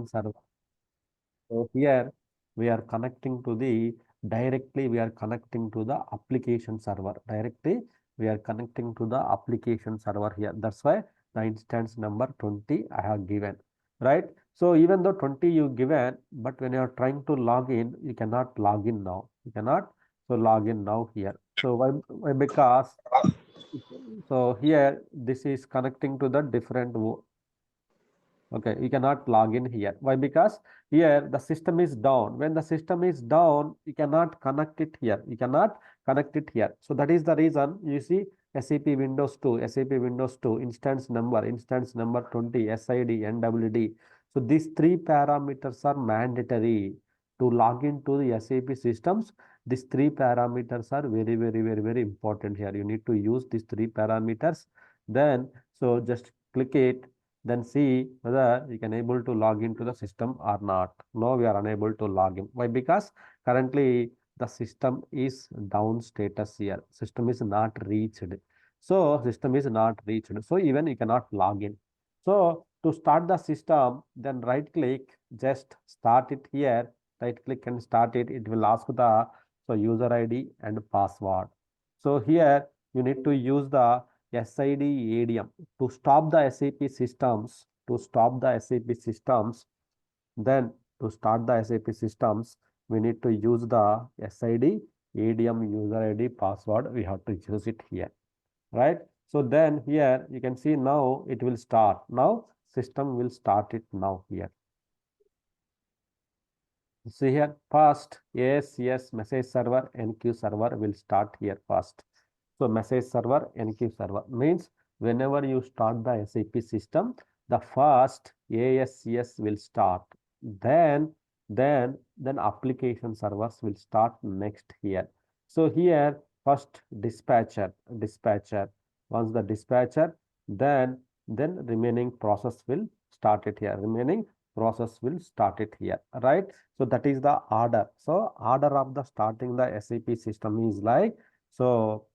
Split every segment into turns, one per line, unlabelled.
server. So here we are connecting to the directly we are connecting to the application server. Directly we are connecting to the application server here. That's why the instance number 20 I have given, right? So even though 20 you given, but when you are trying to log in, you cannot log in now. You cannot so log in now here. So why? Because so here this is connecting to the different. Okay, you cannot log in here. Why? Because here the system is down. When the system is down, you cannot connect it here. You cannot connect it here. So that is the reason you see SAP Windows 2, SAP Windows 2, instance number 20, SID, NWD. So these three parameters are mandatory to log into the SAP systems. These three parameters are very important here. You need to use these three parameters. Then, so just click it, then see whether you can able to log into the system or not. No, we are unable to log in. Why? Because currently the system is down status here. System is not reached. So system is not reached. So even you cannot log in. So to start the system, then right click, just start it here. Right click and start it. It will ask the user ID and password. So here you need to use the SID ADM to stop the SAP systems, then to start the SAP systems, we need to use the SID ADM user ID password. We have to use it here, right? So then here you can see now it will start. Now system will start it now here. See here first ASCS message server NQ server will start here first. So message server, NQ server means whenever you start the SAP system, the first ASCS will start. Then application servers will start next here. So here first dispatcher. Once the dispatcher, then remaining process will start it here. Remaining process will start it here, right? So that is the order. So order of the starting the SAP system is like so.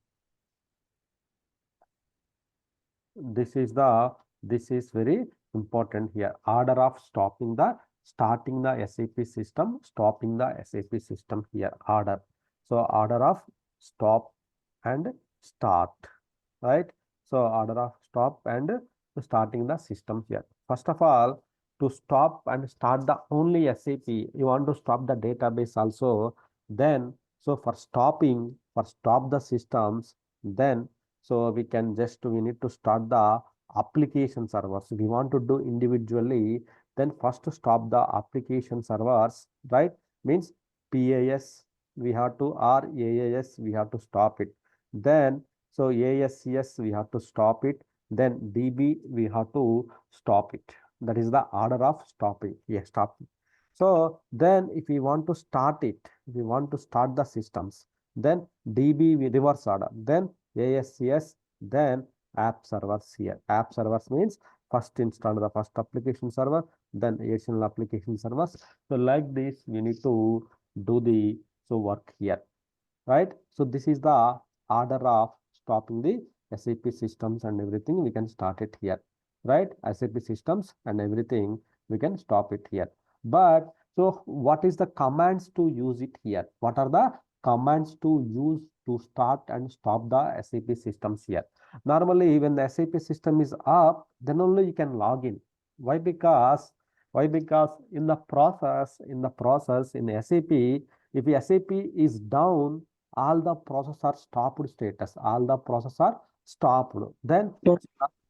This is very important here. Order of starting the SAP system, stopping the SAP system here. Order. So order of stop and start, right? So order of stop and starting the system here. First of all, to stop and start the only SAP, you want to stop the database also. Then so for stop the systems, then so we need to start the application servers. We want to do individually, then first to stop the application servers, right? Means PAS we have to, or AAS we have to stop it. Then so ASCS we have to stop it. Then DB we have to stop it. That is the order of stopping. Yes, stopping. So then if we want to start it, we want to start the systems, then DB we reverse order. Then ASCS, then app servers here. App servers means first install the first application server, then additional application servers. So like this, we need to do the work here, right? So this is the order of stopping the SAP systems and everything. We can start it here, right? SAP systems and everything, we can stop it here. But so what is the commands to use it here? What are the commands to use to start and stop the SAP systems here? Normally, when the SAP system is up, then only you can log in. Why? Because in the process in SAP, if SAP is down, all the process are stopped status. All the process are stopped. Then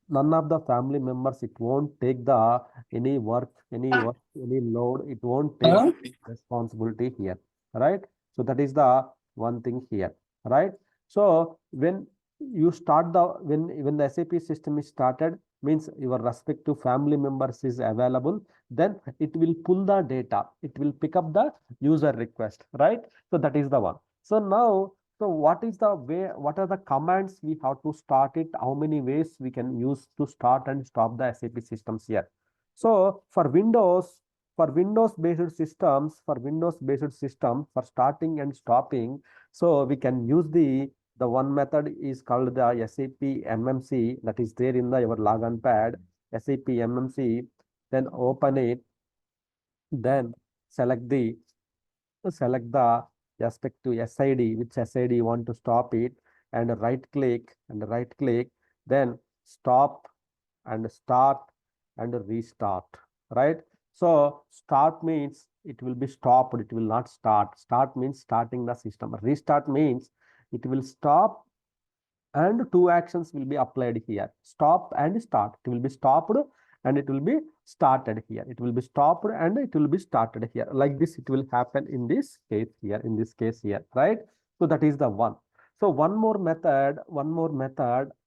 none of the family members, it won't take the any work, any load. It won't take responsibility here, right? So that is the one thing here, right? So when you start the when the SAP system is started, means your respective family members is available, then it will pull the data. It will pick up the user request, right? So that is the one. So now, so what is the way? What are the commands we have to start it? How many ways we can use to start and stop the SAP systems here? So for Windows based systems, for starting and stopping, so we can use the one method is called the SAP MMC, that is there in the your logon pad. SAP MMC, then open it, Then select the respective SID, which SID you want to stop it, and right click, then stop and start and restart, right? So start means it will be stopped, it will not start. Start means starting the system. Restart means it will stop and two actions will be applied here. Stop and start. It will be stopped and it will be started here. It will be stopped and it will be started here. Like this, it will happen in this case here, right? So that is the one. So one more method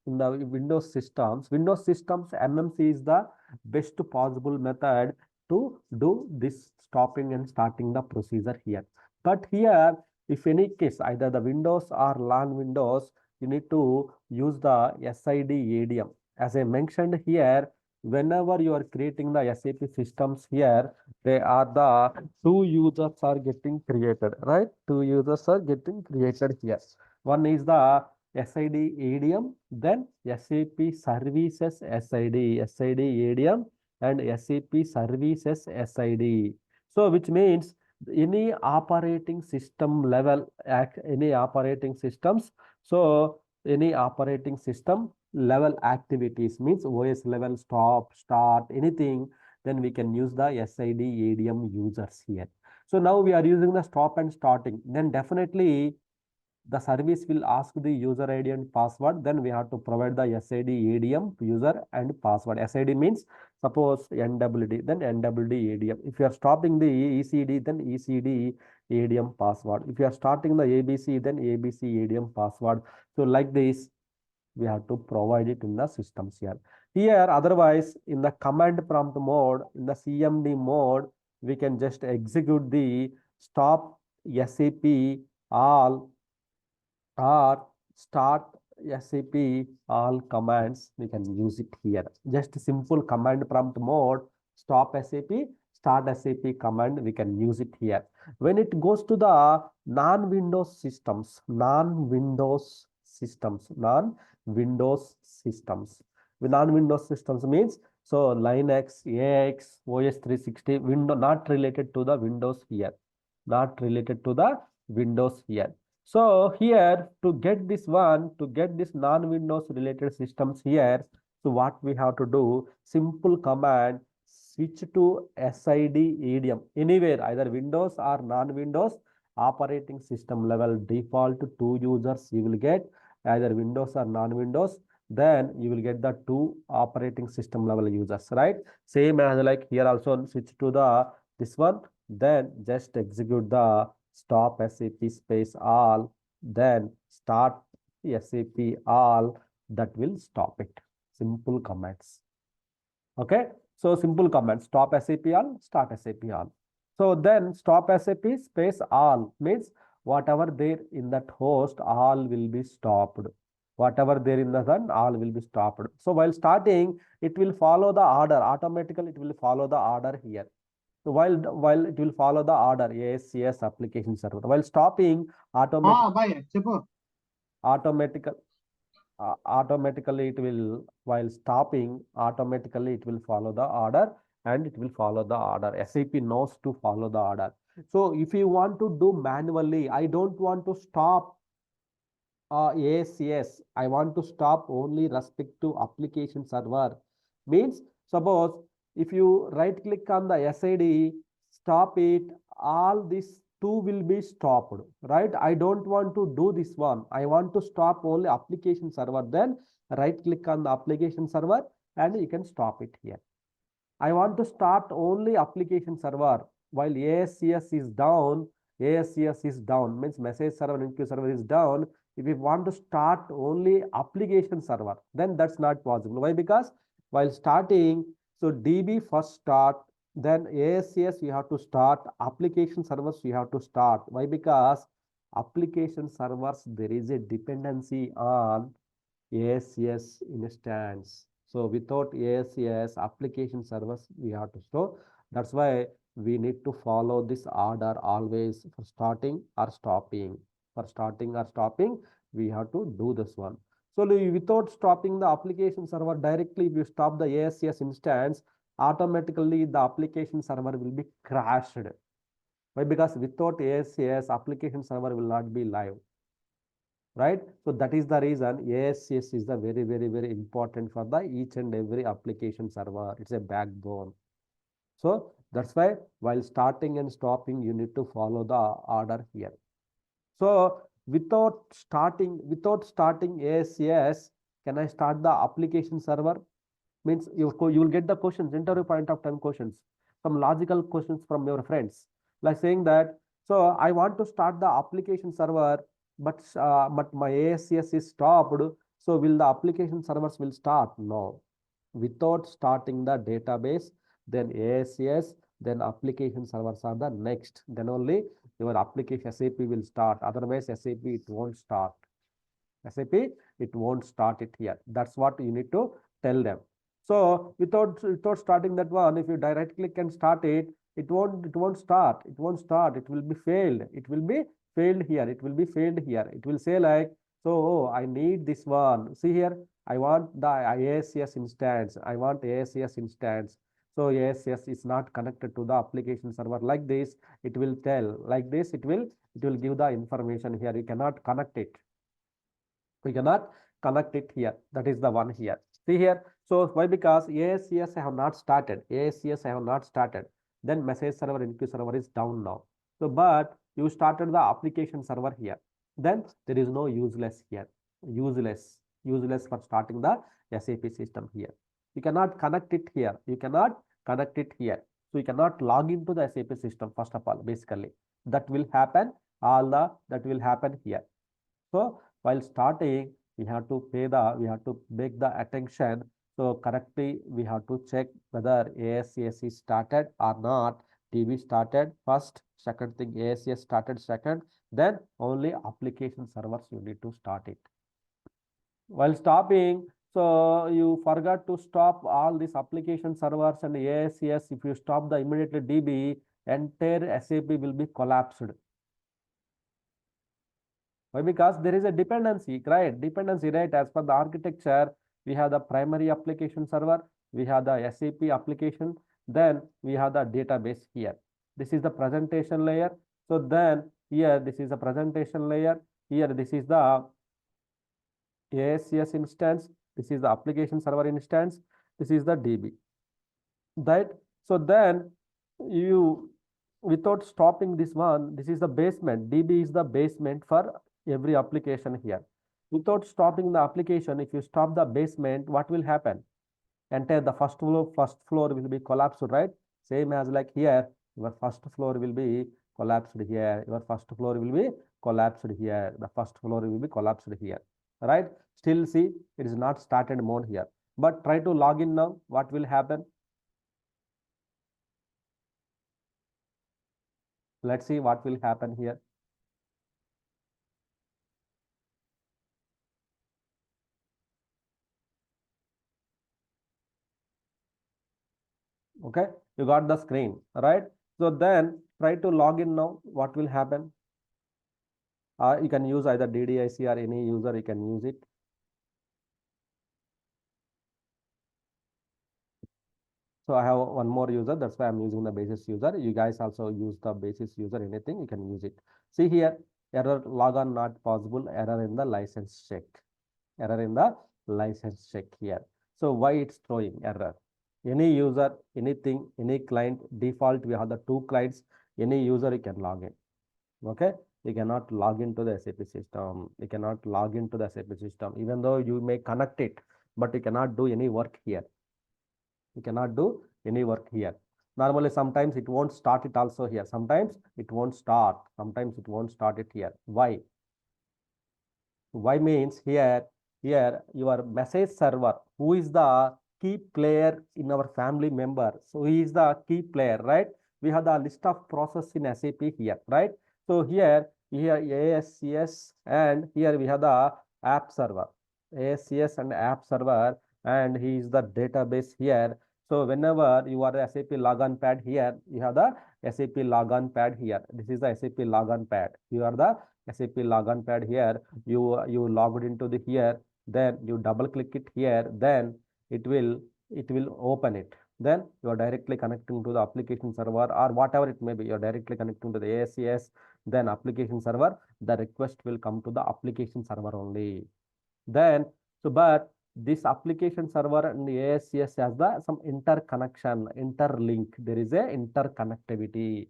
in the Windows systems, MMC is the best possible method to do this stopping and starting the procedure here. But here, if any case, either the Windows or LAN Windows, you need to use the SID ADM. As I mentioned here, whenever you are creating the SAP systems here, they are the two users are getting created, right? Two users are getting created here. One is the SID ADM, then SAP services SID ADM, and SAP services SID. So which means any operating system level, any operating systems. So any operating system level activities means OS level, stop, start, anything, then we can use the SID ADM users here. So now we are using the stop and starting. Then definitely the service will ask the user ID and password. Then we have to provide the SID ADM user and password. SID means suppose NWD, then NWD ADM. If you are stopping the ECD, then ECD ADM password. If you are starting the ABC, then ABC ADM password. So like this, we have to provide it in the systems here. Here, otherwise, in the command prompt mode, in the CMD mode, we can just execute the stop SAP all or start SAP all commands. We can use it here. Just simple command prompt mode, stop SAP, start SAP command, we can use it here. When it goes to the non-Windows systems, non-Windows systems. Non-Windows systems means so Linux, AX, OS 360, window not related to the Windows here. Not related to the Windows here. So here to get this non-Windows related systems here, so what we have to do, simple command, switch to SID ADM. Anywhere, either Windows or non-Windows operating system level, default two users you will get, either Windows or non-Windows, then you will get the two operating system level users, right? Same as like here also switch to the this one, then just execute the stop SAP space all, then start SAP all, that will stop it. Simple commands. Okay. So simple command, stop SAP all, start SAP all. So then stop SAP space all means whatever there in that host, all will be stopped. Whatever there in the run, all will be stopped. So while starting, it will follow the order. Automatically, it will follow the order here. So while it will follow the order, ASCS application server. While stopping, automatically automatically it will, while stopping, automatically it will follow the order and it will follow the order. SAP knows to follow the order. So if you want to do manually, I don't want to stop ASCS, I want to stop only respective application server. Means suppose if you right click on the SID, stop it, all these two will be stopped, right? I don't want to do this one. I want to stop only application server. Then right click on the application server and you can stop it here. I want to start only application server while ASCS is down. ASCS is down means message server and queue server is down. If you want to start only application server, then that's not possible. Why? Because while starting, so DB first start, then ASCS we have to start, application servers we have to start. Why? Because application servers, there is a dependency on ASCS instance. So without ASCS application servers, we have to store. That's why we need to follow this order always for starting or stopping. For starting or stopping, we have to do this one. So without stopping the application server directly, if you stop the ASCS instance, automatically the application server will be crashed. Why? Because without ASCS, application server will not be live, right? So that is the reason ASCS is the very important for the each and every application server. It's a backbone. So that's why while starting and stopping, you need to follow the order here. So without starting ASCS, can I start the application server? Means you will get the questions, interview point of time questions, some logical questions from your friends, like saying that, so I want to start the application server, but my ASCS is stopped. So will the application servers will start? No. Without starting the database, then ASCS, then application servers are the next. Then only your application SAP will start. Otherwise, SAP it won't start. SAP it won't start it here. That's what you need to tell them. So without starting that one, if you direct click and start it, it won't start. It won't start. It will be failed. It will be failed here. It will be failed here. It will say like, so oh, I need this one. See here, I want the ASCS instance. I want ASCS instance. So ASCS is not connected to the application server like this. It will tell like this. It will give the information here. You cannot connect it. We cannot connect it here. That is the one here. See here. So why? Because ASCS I have not started. ASCS I have not started. Then message server, NQ server is down now. So but you started the application server here. Then there is no useless here. Useless for starting the SAP system here. You cannot connect it here. You cannot connect it here. So you cannot log into the SAP system first of all. Basically, that will happen. That will happen here. So while starting, we have to make the attention. So correctly, we have to check whether ASCS is started or not. DB started first, second thing ASCS started second, then only application servers you need to start it. While stopping, so you forgot to stop all these application servers and ASCS. If you stop the immediately DB, entire SAP will be collapsed. Why? Because there is a dependency, right? Dependency, right? As per the architecture, we have the primary application server, we have the SAP application, then we have the database here. This is the presentation layer. So then here, this is the presentation layer. Here, this is the ASCS instance. This is the application server instance. This is the DB. Right? So then you, without stopping this one, this is the basement. DB is the basement for every application here. Without stopping the application, if you stop the basement, what will happen? Entire the first floor will be collapsed, right? Same as like here, your first floor will be collapsed here. Your first floor will be collapsed here. The first floor will be collapsed here, right? Still see, it is not started mode here. But try to log in now. What will happen? Let's see what will happen here. Okay, you got the screen, right? So then try to log in now. What will happen? You can use either DDIC or any user, you can use it. So I have one more user, that's why I'm using the basis user. You guys also use the basis user, anything, you can use it. See here, error logon not possible, error in the license check. Error in the license check here. So why it's throwing error? Any user, anything, any client, default, we have the two clients, any user you can log in. Okay, you cannot log into the SAP system. You cannot log into the SAP system, even though you may connect it, but you cannot do any work here. You cannot do any work here. Normally, sometimes it won't start it also here. Sometimes it won't start. Sometimes it won't start it here. Why? Why means here your message server, who is the key player in our family member. So he is the key player, right? We have the list of process in SAP here, right? So here ASCS, and here we have the app server, ASCS and app server, and he is the database here. So whenever you are SAP logon pad here, you have the SAP logon pad here. This is the SAP logon pad. You are the SAP logon pad here. You logged into the here, then you double click it here, then it will open it. then you are directly connecting to the application server or whatever it may be. You are directly connecting to the ASCS, then application server. The request will come to the application server only. Then, so but this application server and the ASCS has the some interconnection, interlink. There is a interconnectivity.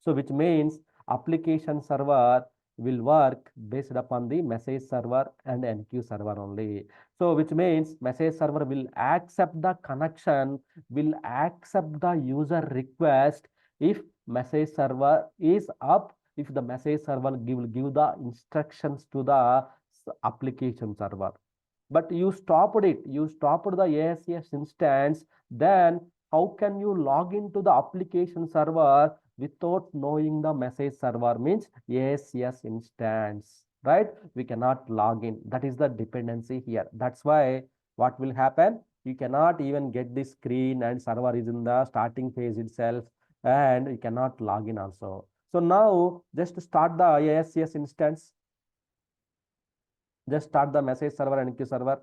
So which means application server will work based upon the message server and NQ server only. So which means message server will accept the connection, will accept the user request if message server is up, if the message server will give the instructions to the application server. But you stopped it, you stopped the ASCS instance, then how can you log into the application server without knowing the message server means ASCS instance, right? We cannot log in. That is the dependency here. That's why what will happen? You cannot even get the screen and server is in the starting phase itself and you cannot log in also. So now just start the ASCS instance. Just start the message server and NQ server.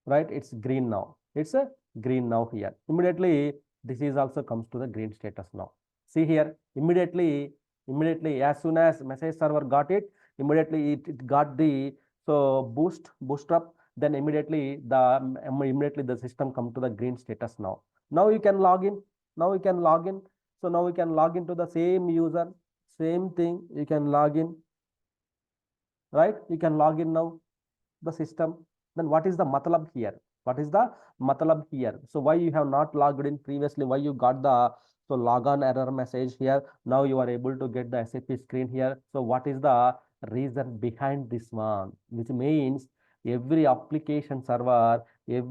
Right, it's green now. It's a green now here. Immediately, this is also comes to the green status now. See here, immediately, as soon as message server got it, immediately it got the boost up. Then immediately the system come to the green status now. Now you can log in. Now you can log in. So now we can log into the same user, same thing. You can log in, right? You can log in now the system. Then what is the matlab here? What is the matlab here? So why you have not logged in previously? Why you got the logon error message here? Now you are able to get the SAP screen here. So what is the reason behind this one? Which means every application server, it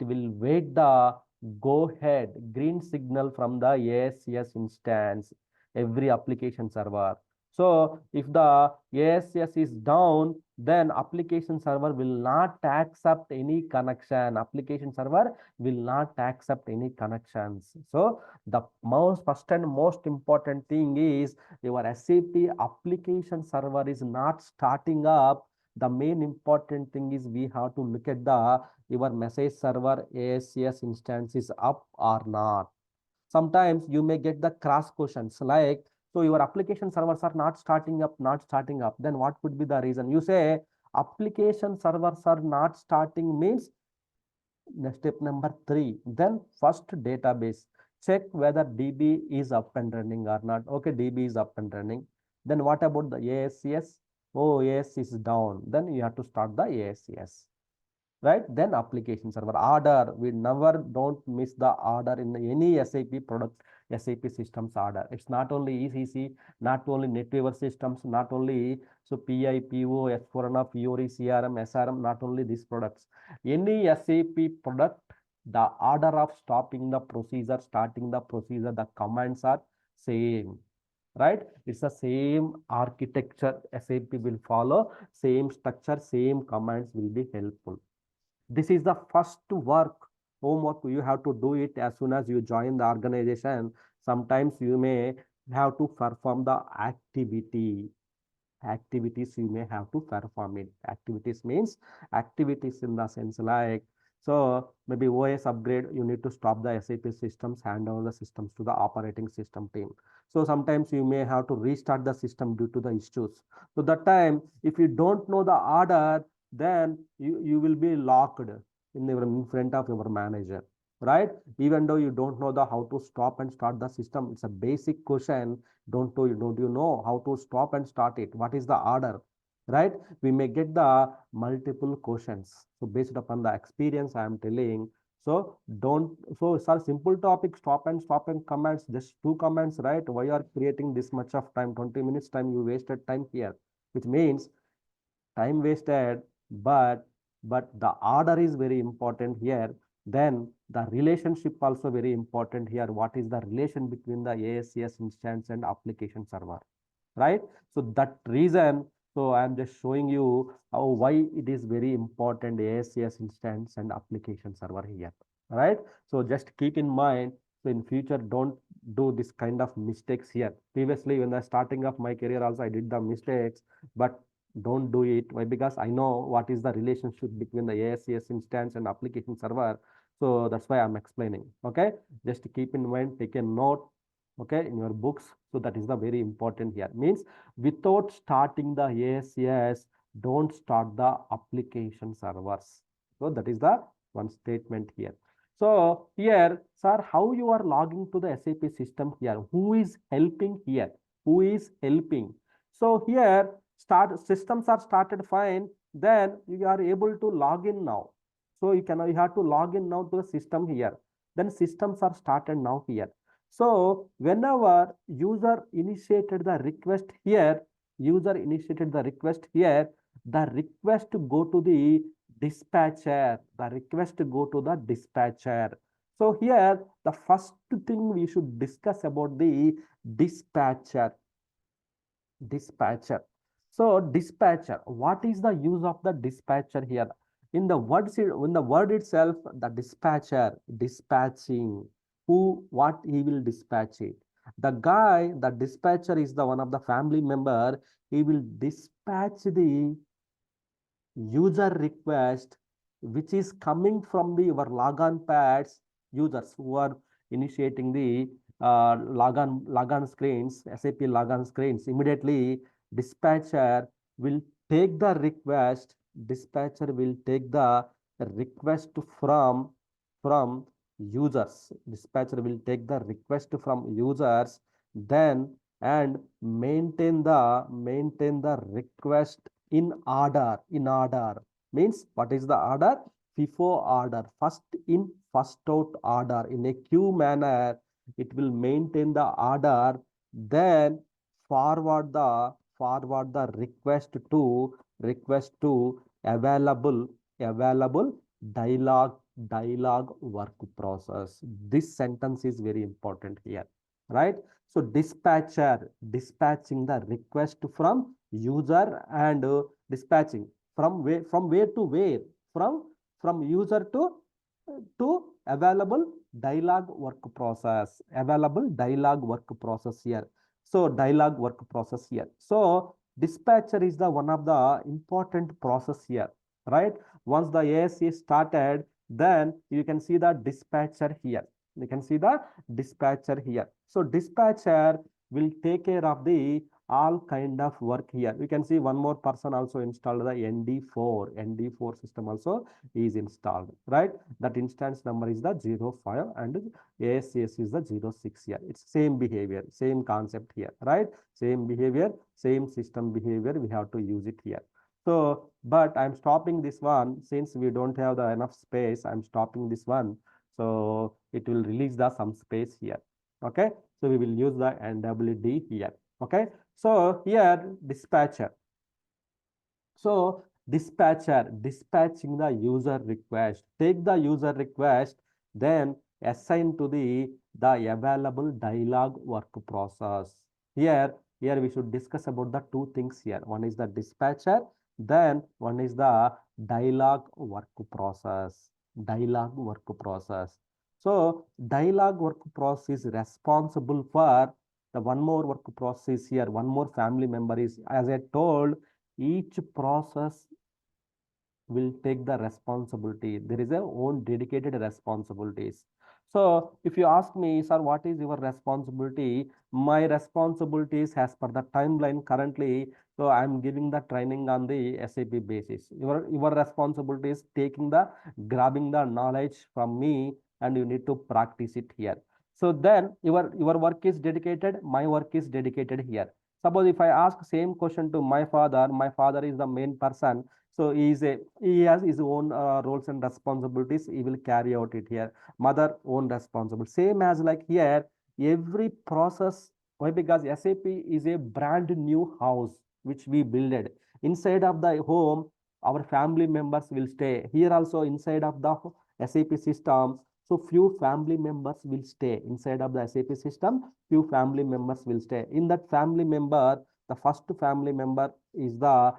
will wait the go ahead green signal from the ASCS instance. Every application server. So if the ASCS is down, then application server will not accept any connection. Application server will not accept any connections. So the first and most important thing is your SAP application server is not starting up. The main important thing is we have to look at your message server ASCS instance is up or not. Sometimes you may get the cross questions like, so your application servers are not starting up, Then what could be the reason? You say application servers are not starting means step number 3. Then first database. Check whether DB is up and running or not. Okay, DB is up and running. Then what about the ASCS? Oh, ASCS is down. Then you have to start the ASCS. Right, then application server order. We never don't miss the order in any SAP product, SAP systems order. It's not only ECC, not only NetWeaver systems, not only PI, PO, S4HANA, Fiori, CRM, SRM, not only these products. Any SAP product, the order of stopping the procedure, starting the procedure, the commands are same. Right, it's the same architecture SAP will follow, same structure, same commands will be helpful. This is the first homework you have to do it as soon as you join the organization. Sometimes you may have to perform the activities you may have to perform it. Activities means activities in the sense like, so maybe OS upgrade, you need to stop the SAP systems, hand over the systems to the operating system team. So sometimes you may have to restart the system due to the issues. So that time, if you don't know the order, then you will be locked in front of your manager, right? Even though you don't know the how to stop and start the system, it's a basic question. Don't you know how to stop and start it? What is the order, right? We may get the multiple questions. So based upon the experience I am telling, so don't, so it's a simple topic, stop and commands, just 2 commands, right? Why you are creating this much of time, 20 minutes time, you wasted time here, which means time wasted, but the order is very important here. Then the relationship also very important here. What is the relation between the ASCS instance and application server, right? So that reason, so I am just showing you how why it is very important ASCS instance and application server here, right? So just keep in mind, so in future don't do this kind of mistakes here. Previously when I starting of my career also I did the mistakes, but Don't do it. Why? Because I know what is the relationship between the ASCS instance and application server. So that's why I'm explaining. Okay, just keep in mind, take a note, okay, in your books. So that is the very important here. Means without starting the ASCS, don't start the application servers. So that is the one statement here. So here, sir, how you are logging to the SAP system here? Who is helping here? Who is helping? So here, systems are started fine. Then you are able to log in now. So you have to log in now to the system here. Then systems are started now here. So whenever user initiated the request here, the request to go to the dispatcher, So here, the first thing we should discuss about the dispatcher. Dispatcher. So dispatcher, what is the use of the dispatcher here? In the word itself, the dispatcher, dispatching, what he will dispatch it. The dispatcher is the one of the family member. He will dispatch the user request which is coming from the your logon pads users who are initiating the logon screens, SAP logon screens. Immediately dispatcher will take the request. Dispatcher will take the request from users. Dispatcher will take the request from users, then and maintain the request in order. Means what is the order? FIFO order, first in first out order. In a queue manner, it will maintain the order, then forward the request to available dialog work process. This sentence is very important here, right? So dispatcher dispatching the request from user and dispatching from where to where, from user to available dialog work process here. So dialog work process here. So dispatcher is the one of the important process here, right? Once the ASC is started, then you can see the dispatcher here. You can see the dispatcher here. So dispatcher will take care of the all kind of work here. We can see one more person also installed the ND4 system also is installed, right? That instance number is the 05 and ASCS is the 06 here. It's same behavior, same concept here, right? Same behavior, same system behavior. We have to use it here. So, but I'm stopping this one since we don't have the enough space. I'm stopping this one. So it will release the some space here. Okay. So we will use the NWD here. Okay. So here dispatcher. So dispatcher dispatching the user request, take the user request, then assign to the available dialog work process. Here we should discuss about the two things here. One is the dispatcher, then one is the dialog work process. Dialog work process. So dialog work process is responsible for the one more work process here. One more family member is, as I told, each process will take the responsibility. There is a own dedicated responsibilities. So if you ask me, sir, what is your responsibility? My responsibilities as per the timeline currently. So I'm giving the training on the SAP basis. Your responsibility is grabbing the knowledge from me, and you need to practice it here. So then your work is dedicated, my work is dedicated here. Suppose if I ask same question to my father is the main person. So he has his own roles and responsibilities. He will carry out it here. Mother own responsible. Same as like here, every process. Why? Because SAP is a brand new house which we builded. Inside of the home, our family members will stay. Here also inside of the SAP system. So few family members will stay inside of the SAP system. Few family members will stay. In that family member, the first family member is the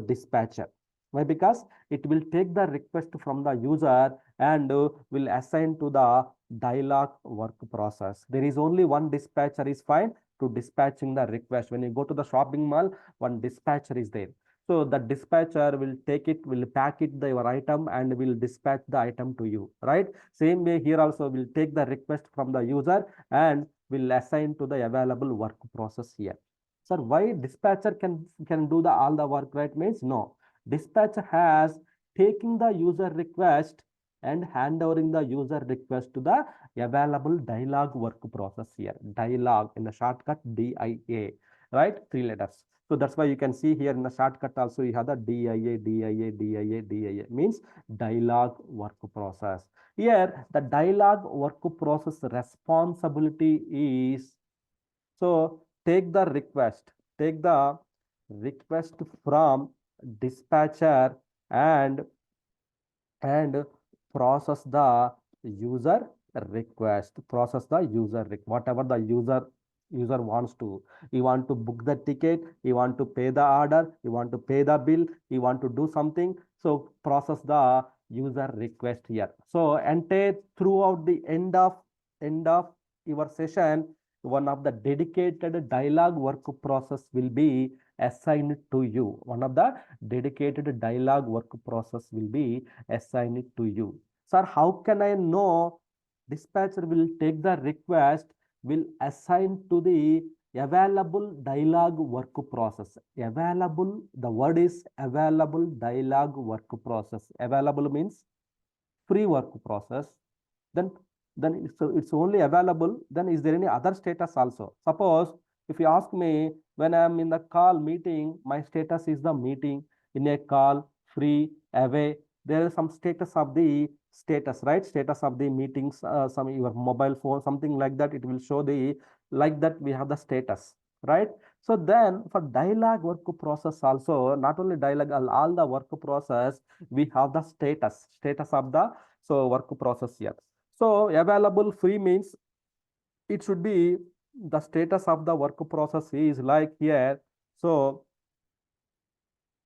dispatcher. Why? Because it will take the request from the user and will assign to the dialog work process. There is only one dispatcher is fine to dispatching the request. When you go to the shopping mall, one dispatcher is there. So the dispatcher will take it, will pack it the your item and will dispatch the item to you, right? Same way here also will take the request from the user and will assign to the available work process here. Sir, why dispatcher can do the all the work, right? Means no. Dispatcher has taking the user request and handovering the user request to the available dialog work process here. Dialog in the shortcut DIA, right? 3 letters. So that's why you can see here in the shortcut also you have the DIA means dialog work process. Here the dialog work process responsibility is, so take the request from dispatcher and and process the user whatever the user wants to. You want to book the ticket, you want to pay the order, you want to pay the bill, you want to do something, so process the user request here. So entire throughout the end of your session, one of the dedicated dialog work process will be assigned to you. One of the dedicated dialog work process will be assign it to you. Sir, how can I know dispatcher will take the request, will assign to the available dialog work process? Available, the word is available dialog work process. Available means free work process. Then it's only available. Then is there any other status also? Suppose if you ask me, when I am in the call meeting, my status is the meeting, in a call, free, away. There is some status of the status, right? Status of the meetings, some your mobile phone, something like that. It will show the, like that we have the status, right? So then for dialog work process also, not only dialog, all the work process, we have the status of the so work process here. So available free means it should be the status of the work process is like here. So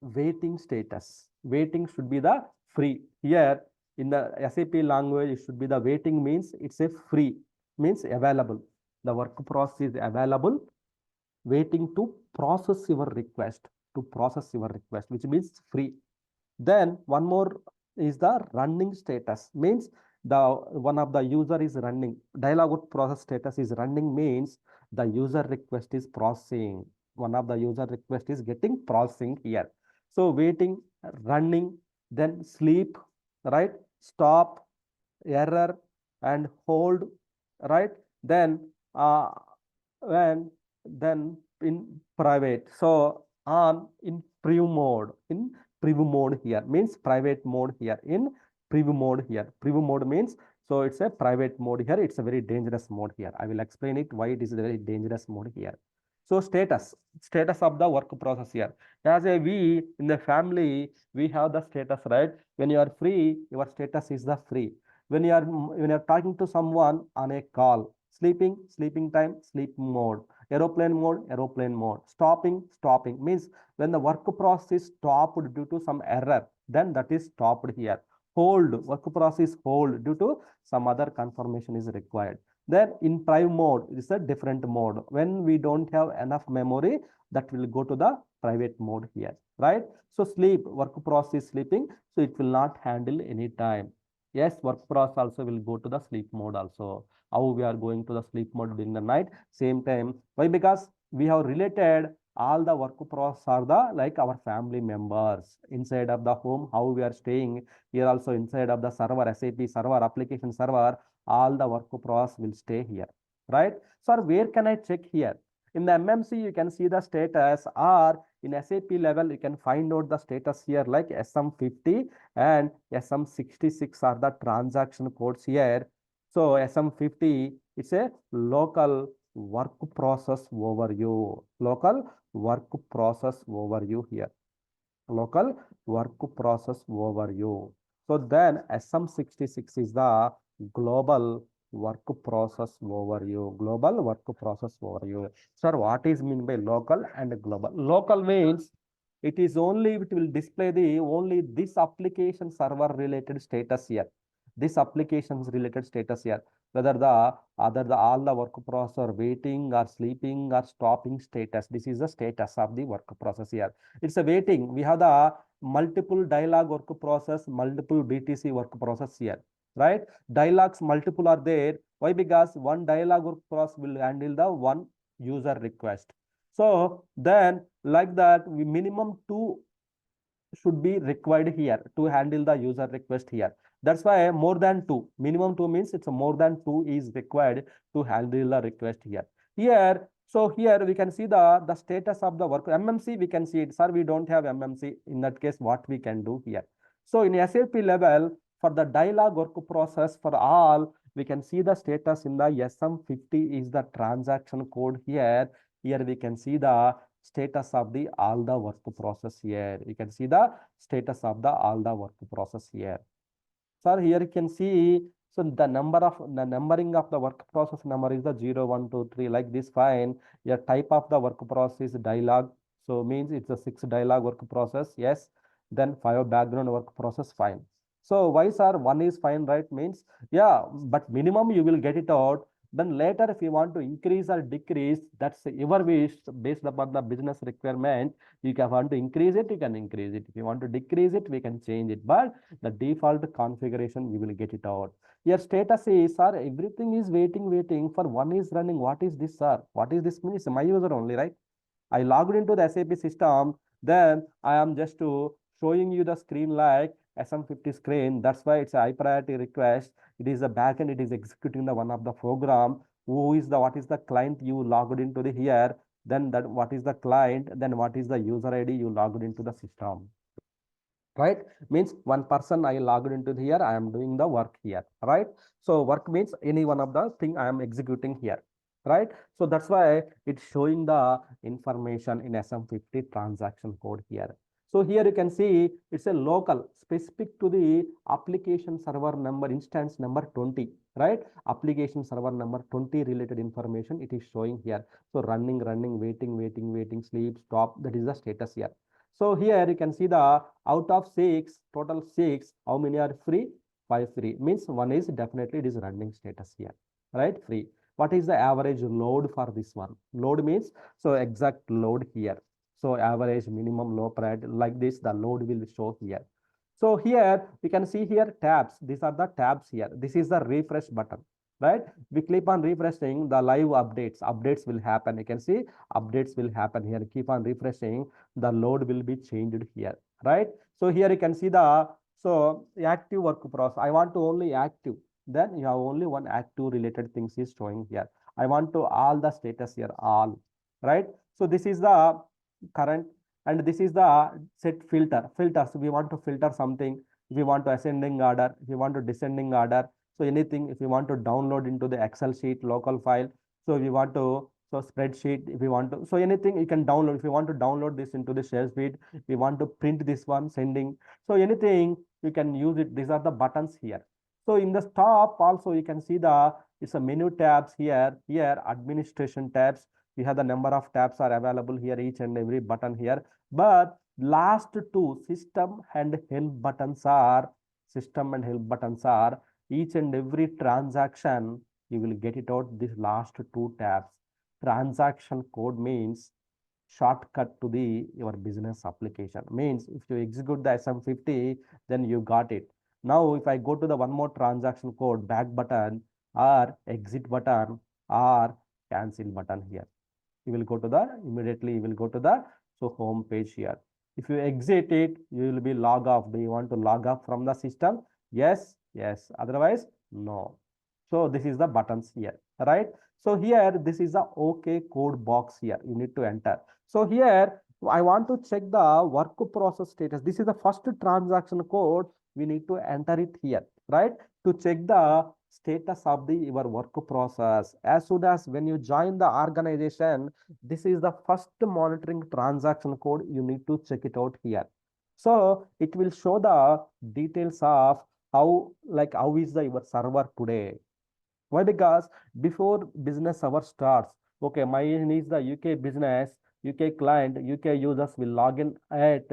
waiting status. Waiting should be the free. Here in the SAP language, it should be the waiting means it's a free, means available. The work process is available, waiting to process your request, which means free. Then one more is the running status, means the one of the user is running. Dialog work process status is running means the user request is processing. One of the user request is getting processing here. So waiting, running, then sleep, right? Stop, error, and hold, right? Then and then in private. So on in preview mode here means private mode here, in preview mode here. Preview mode means, so it's a private mode here. It's a very dangerous mode here. I will explain it why it is a very dangerous mode here. So status of the work process here. As a we in the family, we have the status, right? When you are free, your status is the free. When you are talking to someone on a call, sleeping time, sleep mode. Aeroplane mode. Stopping means when the work process is stopped due to some error, then that is stopped here. Hold, work process hold due to some other confirmation is required. Then in private mode, it is a different mode. When we don't have enough memory, that will go to the private mode here, right? So sleep, work process sleeping, so it will not handle any time. Yes, work process also will go to the sleep mode also. How we are going to the sleep mode during the night, same time. Why? Because we have related all the work process are the like our family members inside of the home. How we are staying here also inside of the server, SAP server, application server, all the work process will stay here, right? So where can I check here? In the MMC, you can see the status, or in SAP level, you can find out the status here like SM50 and SM66 are the transaction codes here. So SM50, it's a local work process overview. Local work process overview here. Local work process overview. So then SM66 is the global work process overview. Global work process overview. Sir, what is mean by local and global? Local means it is only, it will display the only this application server related status here. This applications related status here. whether all the work process are waiting or sleeping or stopping status. This is the status of the work process here. It's a waiting. We have the multiple dialog work process, multiple BTC work process here, right? Dialogues multiple are there. Why? Because one dialog work process will handle the one user request. So then like that, we minimum two should be required here to handle the user request here. That's why more than two, minimum two means it's more than two is required to handle the request here. So here we can see the status of the work. MMC, we can see it. Sir, we don't have MMC. In that case, what we can do here? So in SAP level, for the dialog work process for all, we can see the status in the SM50 is the transaction code here. Here we can see the status of the all the work process here. You can see the status of the all the work process here. Sir, here you can see, so the numbering of the work process number is the 0, 1, 2, 3, like this, fine. Your type of the work process is dialog. So means it's a 6 dialog work process, yes. Then 5 background work process, fine. So why, sir, 1 is fine, right? Means, yeah, but minimum you will get it out. Then later, if you want to increase or decrease, that's your wish based upon the business requirement. You can want to increase it, you can increase it. If you want to decrease it, we can change it. But the default configuration, you will get it out. Your status is, sir, everything is waiting for one is running. What is this, sir? What is this means? My user only, right? I logged into the SAP system, then I am just to showing you the screen like SM50 screen. That's why it's a high priority request. It is a backend, it is executing the one of the program. What is the client you logged into the here? Then that what is the client? Then what is the user ID you logged into the system? Right? Means one person I logged into here, I am doing the work here, right? So work means any one of the thing I am executing here, right? So that's why it's showing the information in SM50 transaction code here. So here you can see it's a local specific to the application server number, instance number 20, right? Application server number 20 related information it is showing here. So running, waiting, sleep, stop, that is the status here. So here you can see the out of 6, total 6, how many are free? 5 free. Means one is definitely it is running status here, right? Free. What is the average load for this one? Load means, so exact load here. So average, minimum, low priority, like this, the load will show here. So here we can see here tabs. These are the tabs here. This is the refresh button, right? We click on refreshing, the live updates will happen. You can see updates will happen here. Keep on refreshing, the load will be changed here, right? So here you can see the active work process. I want to only active. Then you have only one active related things is showing here. I want to all the status here, all, right? So this is the current, and this is the set filters. We want to filter something. If we want to ascending order, if you want to descending order, so anything, if you want to download into the Excel sheet, local file, so if you want to, so spreadsheet, if you want to, so anything you can download. If you want to download this into the share sheet, we want to print this one, sending. So anything you can use it. These are the buttons here. So in the top also you can see it's a menu tabs here. Here administration tabs. We have the number of tabs are available here, each and every button here. But last two system and help buttons are each and every transaction you will get it out these last two tabs. Transaction code means shortcut to the your business application. Means if you execute the SM50, then you got it. Now if I go to the one more transaction code, back button or exit button or cancel button here, you will go to the immediately you will go to the home page here. If you exit it, you will be log off. Do you want to log off from the system? Yes, otherwise no. So this is the buttons here, right? So here this is the OK code box here you need to enter. So here I want to check the work process status. This is the first transaction code, we need to enter it here, right? To check the status of your work process. As soon as when you join the organization, this is the first monitoring transaction code, you need to check it out here. So it will show the details of how is your server today. Why? Because before business hour starts, okay, mine is the UK business, UK client, UK users will log in at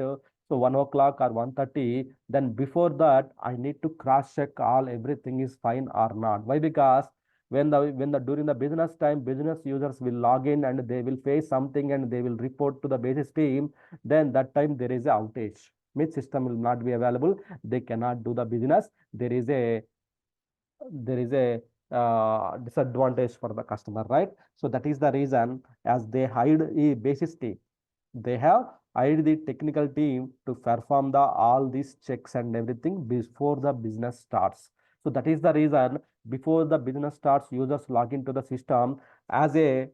1 o'clock or 1:30. Then before that, I need to cross check everything is fine or not. Why? Because when the during the business time, business users will log in and they will face something and they will report to the basis team, then that time there is a outage. Means system will not be available. They cannot do the business. There is a disadvantage for the customer, right? So that is the reason, as they hide a basis team, they have hired the technical team to perform the all these checks and everything before the business starts. So that is the reason, before the business starts, users log into the system. As a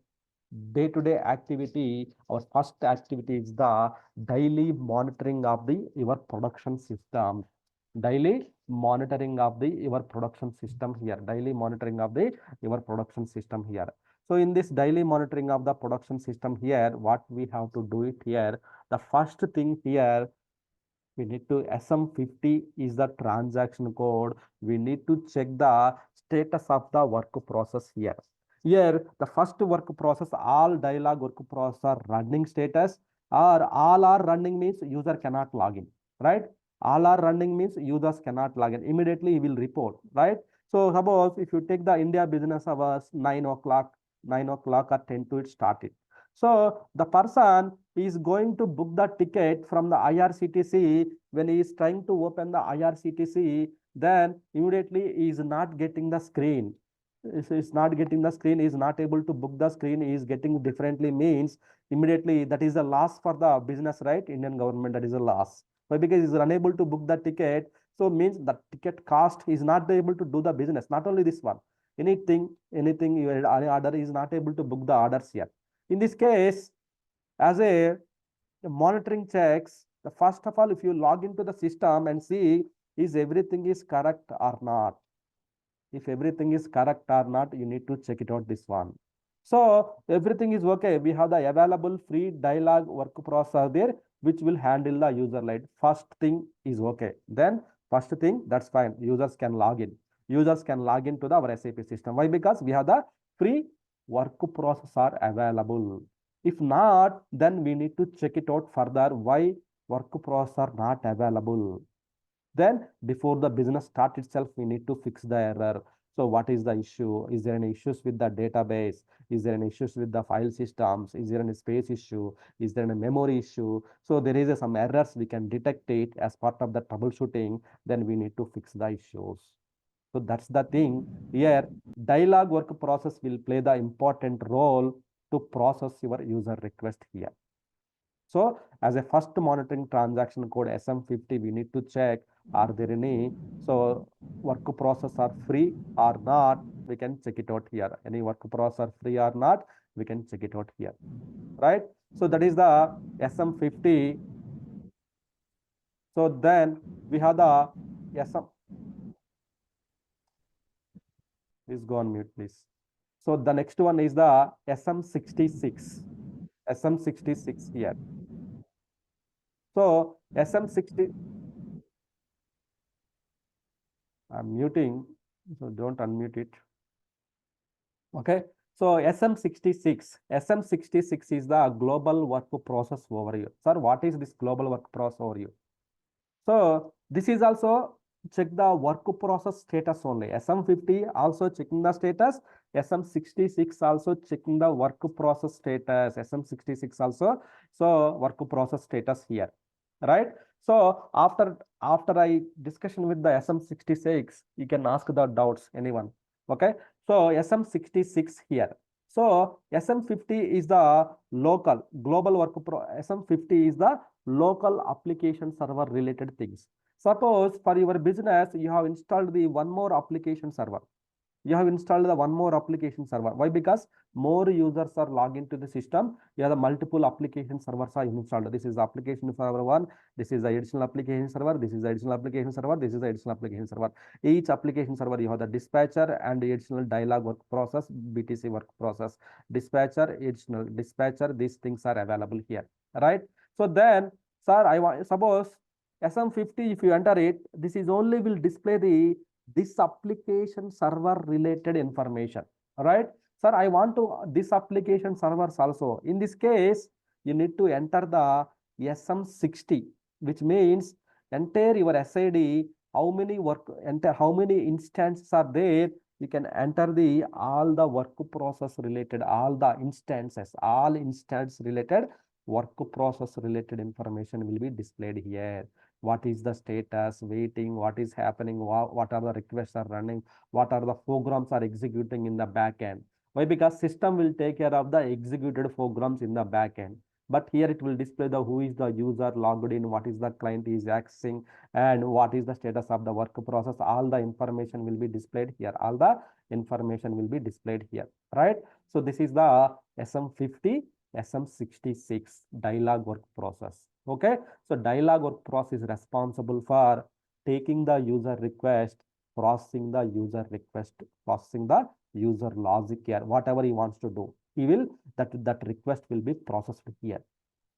day-to-day activity, our first activity is the daily monitoring of the your production system. Daily monitoring of the your production system here. Daily monitoring of the your production system here. So in this daily monitoring of the production system here, what we have to do it here, the first thing here, we need to SM50 is the transaction code. We need to check the status of the work process here. Here, the first work process, all dialog work process are running status, or all are running means user cannot log in, right? All are running means users cannot log in. Immediately he will report, right? So suppose if you take the India business hours 9 o'clock, 9 o'clock or 10 to it started. So the person is going to book the ticket from the IRCTC. When he is trying to open the IRCTC, then immediately he is not getting the screen. Is not getting the screen, is not able to book the screen, is getting differently, means immediately that is a loss for the business, right? Indian government, that is a loss. Why? Because he is unable to book the ticket. So means the ticket cost is not able to do the business. Not only this one, anything your order is not able to book the orders here. In this case, as a monitoring checks, the first of all, if you log into the system and see is everything is correct or not. If everything is correct or not, you need to check it out this one. So everything is okay. We have the available free dialog work process there, which will handle the user lead. First thing is okay. Then first thing, that's fine. Users can log in. Users can log into our SAP system. Why? Because we have the free work process are available. If not, then we need to check it out further. Why work process are not available? Then before the business start itself, we need to fix the error. So what is the issue? Is there any issues with the database? Is there any issues with the file systems? Is there any space issue? Is there any memory issue? So there is some errors, we can detect it as part of the troubleshooting. Then we need to fix the issues. So that's the thing here. Dialog work process will play the important role to process your user request here. So as a first monitoring transaction code SM50, we need to check, are there any, so work process are free or not, we can check it out here. Any work process are free or not, we can check it out here, right? So that is the SM50. So then we have the SM, please go on mute, please. So the next one is the SM66. SM66 here. So SM60, I'm muting, so don't unmute it. Okay. So SM66 is the global work process overview. Sir, what is this global work process overview? So this is also check the work process status only. SM50 also checking the status. SM66 also checking the work process status. SM66 also, so work process status here, right? So after I discussion with the SM66, you can ask the doubts, anyone. Okay. So SM66 here. So SM50 is the local global work SM50 is the local application server related things. Suppose for your business, you have installed the one more application server. You have installed the one more application server. Why? Because more users are logged into the system. You have the multiple application servers are installed. This is application server 1. This is the additional application server. This is the additional application server. This is the additional application server. Each application server, you have the dispatcher and the additional dialog work process, BTC work process, dispatcher, additional dispatcher. These things are available here, right? So then, sir, I want, suppose SM50, if you enter it, this is only will display the this application server related information, right? Sir, I want to this application servers also. In this case, you need to enter the SM60, which means enter your SID, how many instances are there, you can enter the all the work process related, all the instances, all instance related work process related information will be displayed here. What is the status, waiting, what is happening, what are the requests are running, what are the programs are executing in the back end. Why? Because system will take care of the executed programs in the back end. But here it will display the who is the user logged in, what is the client is accessing, and what is the status of the work process. All the information will be displayed here. All the information will be displayed here, right? So this is the SM50, SM66 dialog work process. Okay, so dialog work process is responsible for taking the user request, processing the user request, processing the user logic here, whatever he wants to do. He will that request will be processed here.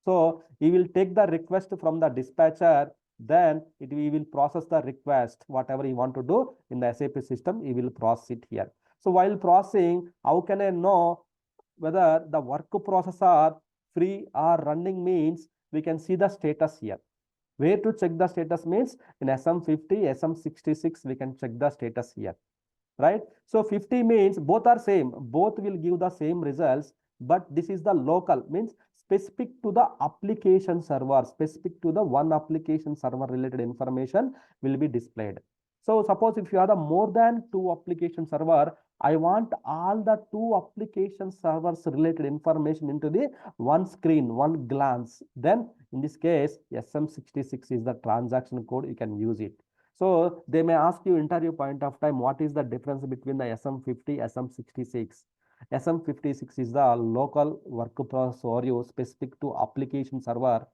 So he will take the request from the dispatcher, then we will process the request, whatever he want to do in the SAP system, he will process it here. So while processing, how can I know whether the work process are free or running? Means we can see the status here. Where to check the status means in SM50, SM66, we can check the status here, right? So 50 means both are same, both will give the same results, but this is the local, means specific to the application server, specific to the one application server related information will be displayed. So suppose if you have the more than two application server, I want all the two application servers related information into the one screen, one glance. Then in this case, SM66 is the transaction code, you can use it. So they may ask you interview point of time, what is the difference between the SM50, SM66? SM56 is the local work process ORU specific to application server.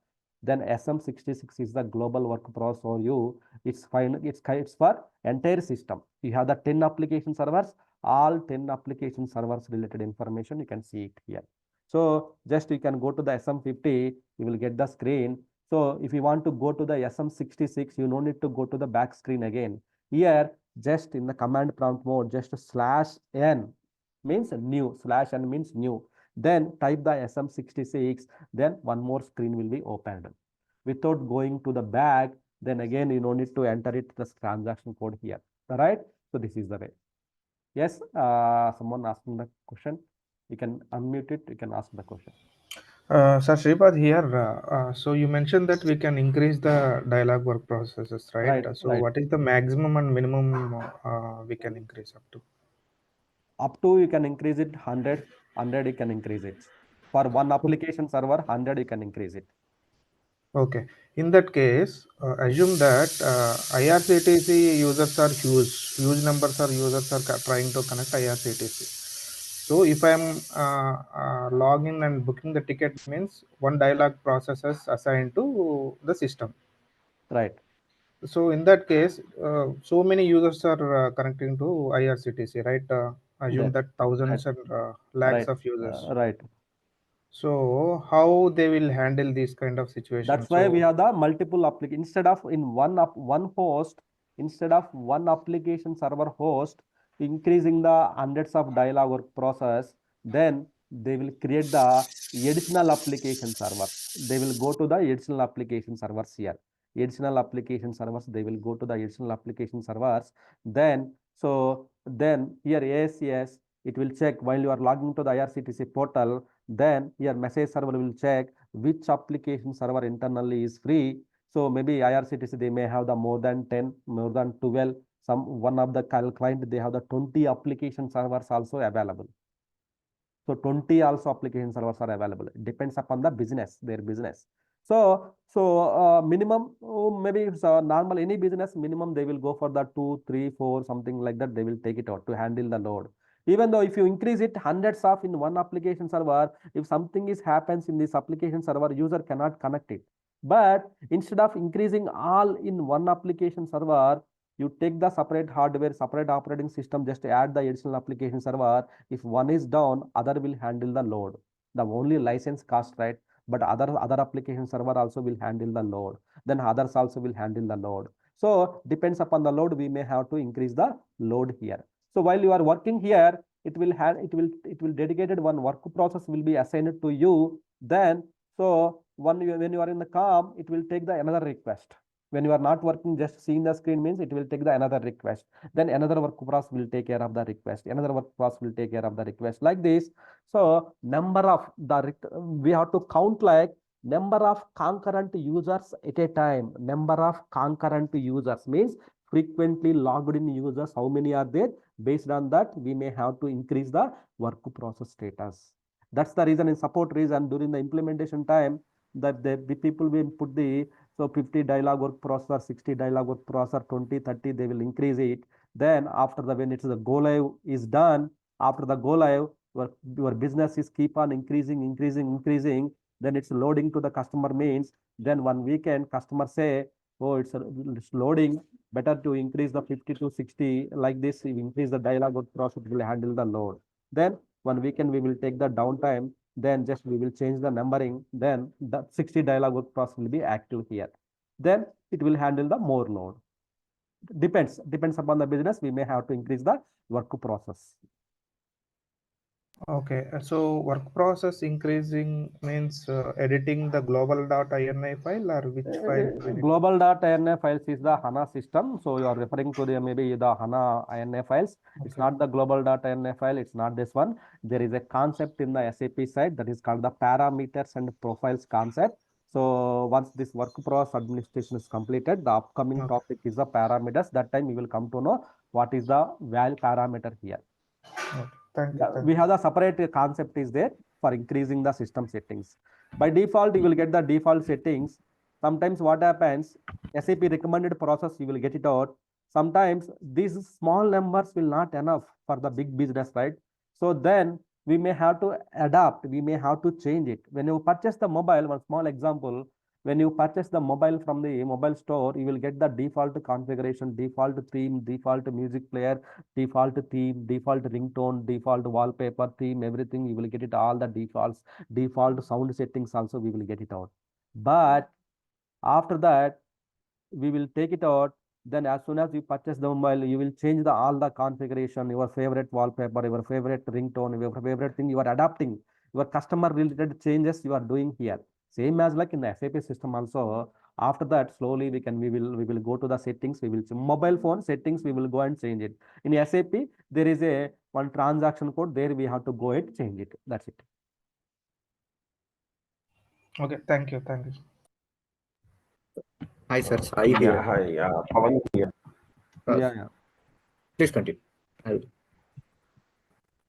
Then SM66 is the global work process ORU. It's fine. It's for entire system. You have the 10 application servers, all 10 application servers related information. You can see it here. So just you can go to the SM50, you will get the screen. So if you want to go to the SM66, you no need to go to the back screen again. Here, just in the command prompt mode, just /n means new, /n means new. Then type the SM66, then one more screen will be opened. Without going to the back, then again, you no need to enter it, the transaction code here, right? So this is the way. Yes, someone asking the question. You can unmute it, you can ask the question.
Sir Sripad here. So you mentioned that we can increase the dialogue work processes, right?
Right,
So
right.
what is the maximum and minimum we can increase up to?
Up to you can increase it 100 you can increase it. For one application server, 100 you can increase it.
Okay. In that case, assume that IRCTC users are huge numbers are users are trying to connect IRCTC. So if I'm logging and booking the ticket means one dialogue processes assigned to the system.
Right.
So in that case, so many users are connecting to IRCTC, right? Assume
There.
that
Right.
thousands and lakhs
Right.
of users.
Right.
So how they will handle these kind of
That's
situations?
why we
So
have the multiple application. Instead of in one host, instead of one application server host, increasing the hundreds of dialog work process, then they will create the additional application servers. They will go to the additional application servers here. Additional application servers, they will go to the additional application servers. Then here ASCS, it will check while you are logging to the IRCTC portal. Then here message server will check which application server internally is free. So maybe IRCTC, they may have the more than 10, more than 12. One of the client, they have the 20 application servers also available. So 20 also application servers are available. It depends upon the business, their business. So minimum, maybe normal any business minimum they will go for the 2, 3, 4 something like that. They will take it out to handle the load. Even though if you increase it hundreds of in one application server, if something is happens in this application server, user cannot connect it. But instead of increasing all in one application server, you take the separate hardware, separate operating system, just add the additional application server. If one is down, other will handle the load. The only license cost, right? But other application server also will handle the load. Then others also will handle the load. So depends upon the load, we may have to increase the load here. So while you are working here, it will dedicated one work process will be assigned to you. Then so when you are in the COM, it will take the another request. When you are not working, just seeing the screen means it will take the another request. Then another work process will take care of the request. Another work process will take care of the request like this. So number of we have to count like number of concurrent users at a time. Number of concurrent users means frequently logged in users, how many are there? Based on that, we may have to increase the work process status. That's the reason in support reason during the implementation time that the people will put the 50 dialog work processor, 60 dialog work processor, 20, 30, they will increase it. Then after the when it's the go live is done, after the go live, your business is keep on increasing. Then it's loading to the customer means then one weekend customer say, oh, it's loading, better to increase the 50 to 60 like this. If increase the dialog work process, it will handle the load. Then one weekend we will take the downtime, then just we will change the numbering, then the 60 dialog work process will be active here. Then it will handle the more load. Depends upon the business, we may have to increase the work process.
Okay, so work process increasing means editing the global.ini file, or which file?
Global.ini files is the HANA system. So you are referring to the maybe the HANA INA files. Okay. It's not the global.ini file. It's not this one. There is a concept in the SAP side that is called the parameters and profiles concept. So once this work process administration is completed, the upcoming topic is the parameters. That time we will come to know what is the value parameter here.
Okay. Thank you.
We have the separate concept is there for increasing the system settings. By default, you will get the default settings. Sometimes what happens, SAP recommended process, you will get it out. Sometimes these small numbers will not enough for the big business, right? So then we may have to adapt, we may have to change it. When you purchase the mobile, one small example, when you purchase the mobile from the mobile store, you will get the default configuration, default theme, default music player, default theme, default ringtone, default wallpaper theme, everything. You will get it, all the defaults, default sound settings also we will get it out. But after that, we will take it out. Then as soon as you purchase the mobile, you will change all the configuration, your favorite wallpaper, your favorite ringtone, your favorite thing you are adapting. Your customer related changes you are doing here. Same as like in the SAP system also. After that, slowly we will go to the settings. We will mobile phone settings. We will go and change it. In SAP, there is one transaction code there. We have to go and change it. That's it.
Okay, thank you.
Hi, sir. Sai here.
Hi, Pawan here.
Yeah.
Please continue.